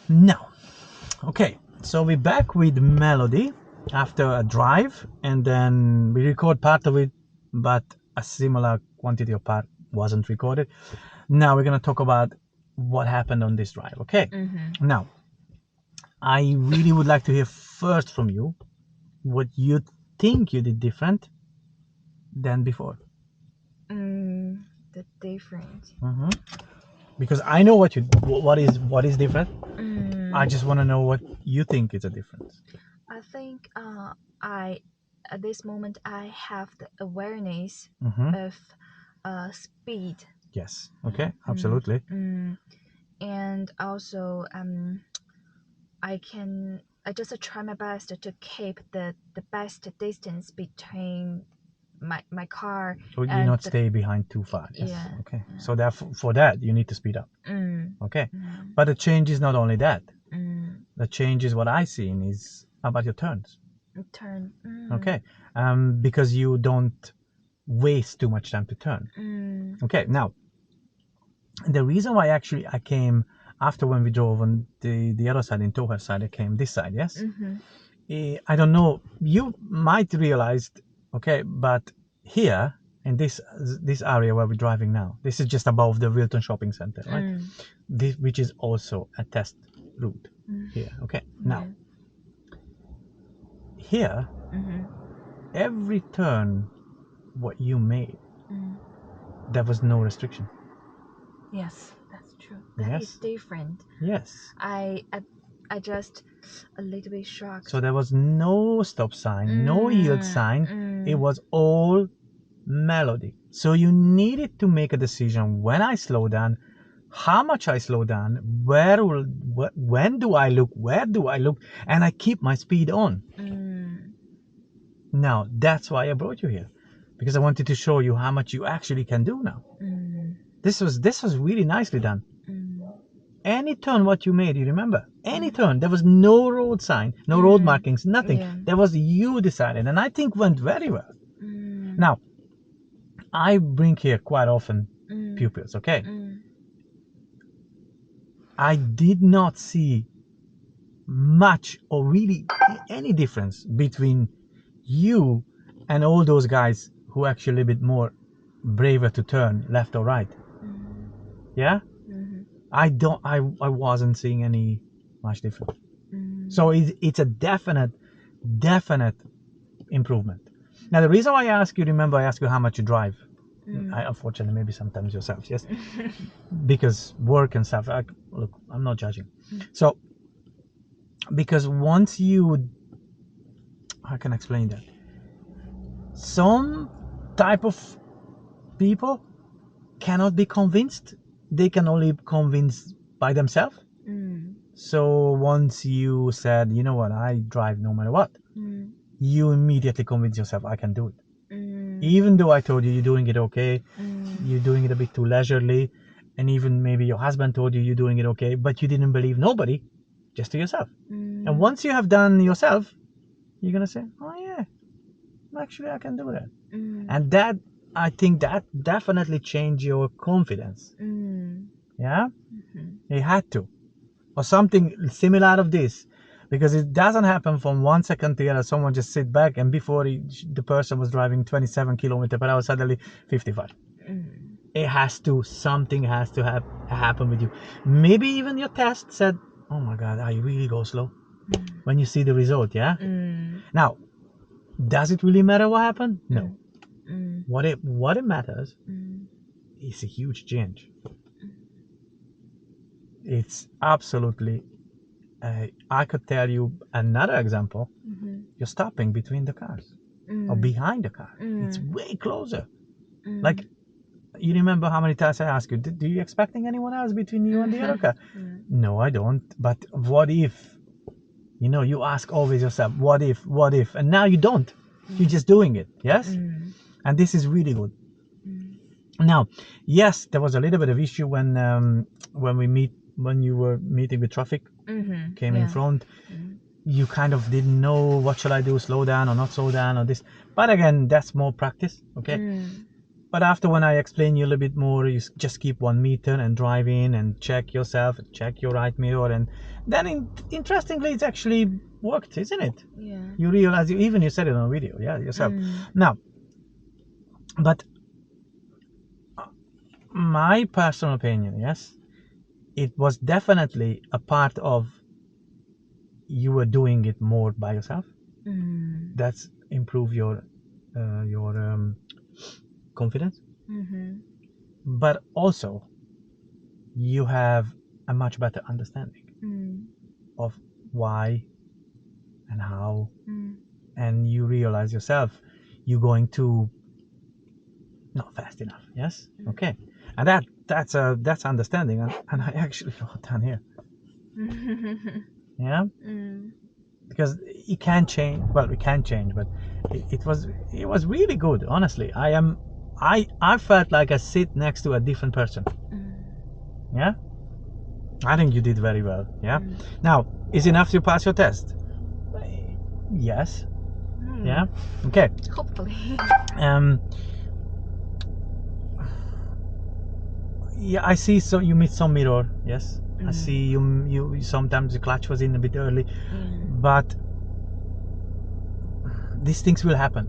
Now, okay, so we're back with Melody after a drive, and then we record part of it, but a similar quantity of part wasn't recorded. Now we're gonna talk about what happened on this drive. Okay. Now, I really would like to hear first from you what you think you did different than before. The difference. Because I know what is different. I just want to know what you think is a difference. I think I at this moment I have the awareness of speed. Yes. Okay. Absolutely. And also I just try my best to keep the best distance between my car So you and not the, stay behind too far. Yes. yeah. Okay. So that for that you need to speed up. Okay. But the change is not only that. The change is what I seen is about your turns. Turn. Okay. Because you don't waste too much time to turn. Okay. Now, the reason why actually I came after when we drove on the other side, in Toher side, I came this side. Yes. I don't know. You might realized, okay, but here in this area where we're driving now, this is just above the Wilton Shopping Center, right? This, which is also a test route here. Okay, now here, every turn what you made, there was no restriction. Yes, that's true. That Yes. is different. Yes. I just a little bit shocked. So there was no stop sign, no yield sign. It was all melody. So you needed to make a decision when I slow down, how much I slow down, when do I look, where do I look, and I keep my speed on. Now that's why I brought you here, because I wanted to show you how much you actually can do now. This was really nicely done. Any turn what you made, you remember? Any turn, there was no road sign, no road markings, nothing. Yeah. There was you decided, and I think went very well. Now, I bring here quite often pupils, okay? I did not see much or really any difference between you and all those guys who actually a bit more braver to turn left or right. Yeah? I wasn't seeing any much difference. So it's a definite improvement. Now the reason why I ask you, remember I asked you how much you drive. I, unfortunately, maybe sometimes yourself, yes, because work and stuff. Look, I'm not judging. So, because once you, how can I explain that? Some type of people cannot be convinced. They can only be convinced by themselves. So once you said, you know what, I drive no matter what, you immediately convince yourself, I can do it. Even though I told you you're doing it okay, you're doing it a bit too leisurely, and even maybe your husband told you you're doing it okay, but you didn't believe nobody, just to yourself. And once you have done yourself, you're gonna say, oh yeah, actually I can do that. And that, I think that definitely changed your confidence. Yeah, it had to, or something similar of this, because it doesn't happen from 1 second to the other. Someone just sit back and before the person was driving 27 kilometers per hour, suddenly 55. It has to, something has to happen with you. Maybe even your test said, oh my god, I really go slow when you see the result. Yeah. Now, does it really matter what happened? No. What it matters is a huge change. It's absolutely, I could tell you another example. You're stopping between the cars or behind the car. It's way closer. Like, you remember how many times I asked you, do you expecting anyone else between you and the other car? No, I don't. But what if? You know, you ask always yourself, what if? And now you don't. You're just doing it. Yes? And this is really good. Now, yes, there was a little bit of issue when you were meeting with traffic, came in front. You kind of didn't know what should I do, slow down or not slow down or this. But again, that's more practice, okay? But after when I explain you a little bit more, you just keep 1 meter and drive in and check yourself, check your right mirror, and then interestingly, it's actually worked, isn't it? Yeah. You realize, you said it on video, yeah, yourself. Now, but my personal opinion, yes, it was definitely a part of you were doing it more by yourself. That's improve your confidence. But also you have a much better understanding of why and how, and you realize yourself you're going to not fast enough. Yes. Okay. And that's understanding, and I actually wrote down here. Yeah. Because it can change. Well, we can change, but it was really good. Honestly, I felt like I sit next to a different person. Yeah. I think you did very well. Yeah. Now, is enough to pass your test? Yes. Yeah. Okay. Hopefully. Yeah, I see. So you missed some mirror. Yes. I see you sometimes the clutch was in a bit early, but these things will happen.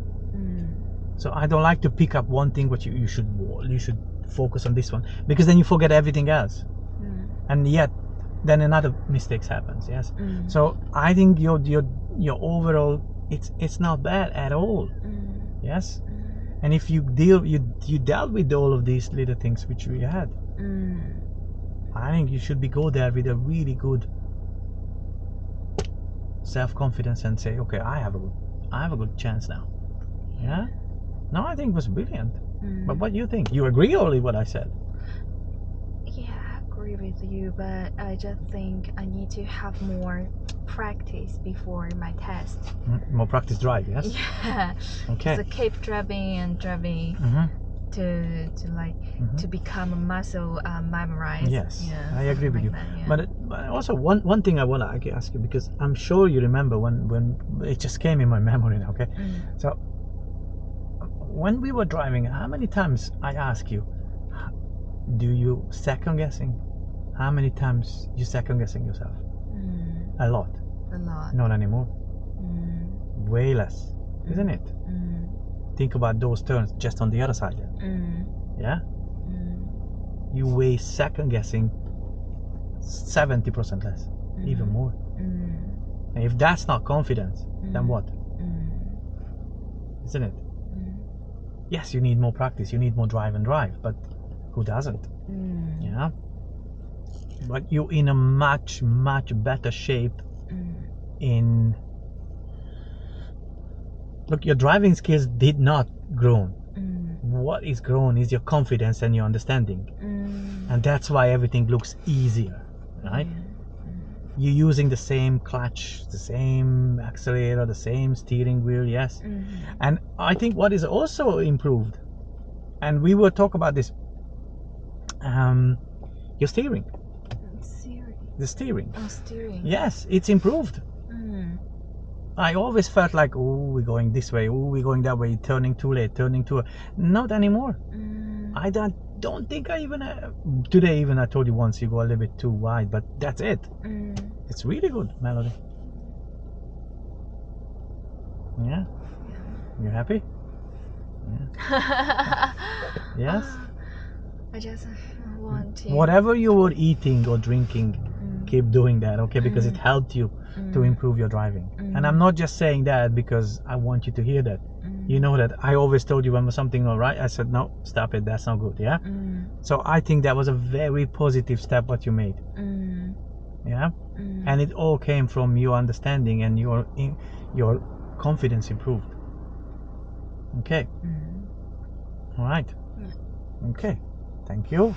So I don't like to pick up one thing, but you should focus on this one, because then you forget everything else, and yet then another mistakes happens. Yes. So I think your overall it's not bad at all. Yes. And if you dealt with all of these little things which we had, I think you should go there with a really good self-confidence and say, okay, I have a good chance now. Yeah. No, I think it was brilliant. But what do you think? You agree only what I said? Yeah, I agree with you, but I just think I need to have more practice before my test. More practice drive, yes? Yeah. Okay. So keep driving to to become a muscle memorized. Yes, Yeah, I agree with you. that, yeah. But also one thing I want to ask you, because I'm sure you remember when it just came in my memory now. Okay. So when we were driving, how many times I ask you, do you second guessing? How many times you second guessing yourself? A lot. A lot. Not anymore. Way less, isn't it? Think about those turns just on the other side. Yeah. You way second guessing 70% less, even more. And if that's not confidence, then what? Isn't it? Yes, you need more practice, you need more drive, but who doesn't? Yeah. But you're in a much better shape. Look, your driving skills did not grow. What is grown is your confidence and your understanding, and that's why everything looks easier, right? You're using the same clutch, the same accelerator, the same steering wheel. Yes. And I think what is also improved, and we will talk about this, your steering. The steering. Oh, steering. Yes, it's improved. I always felt like, oh, we're going this way, oh, we're going that way, turning too late, turning too. Not anymore. I don't think I even today. Even I told you once, you go a little bit too wide, but that's it. It's really good, Melody. Yeah. You happy? Yeah. Yes. I just want to. Whatever you were eating or drinking, keep doing that, okay? Because it helped you to improve your driving. And I'm not just saying that because I want you to hear that. You know that I always told you when something not right, I said, no, stop it, that's not good. Yeah. So I think that was a very positive step what you made. Yeah. And it all came from your understanding and your confidence improved. Okay. All right. Okay. Thank you.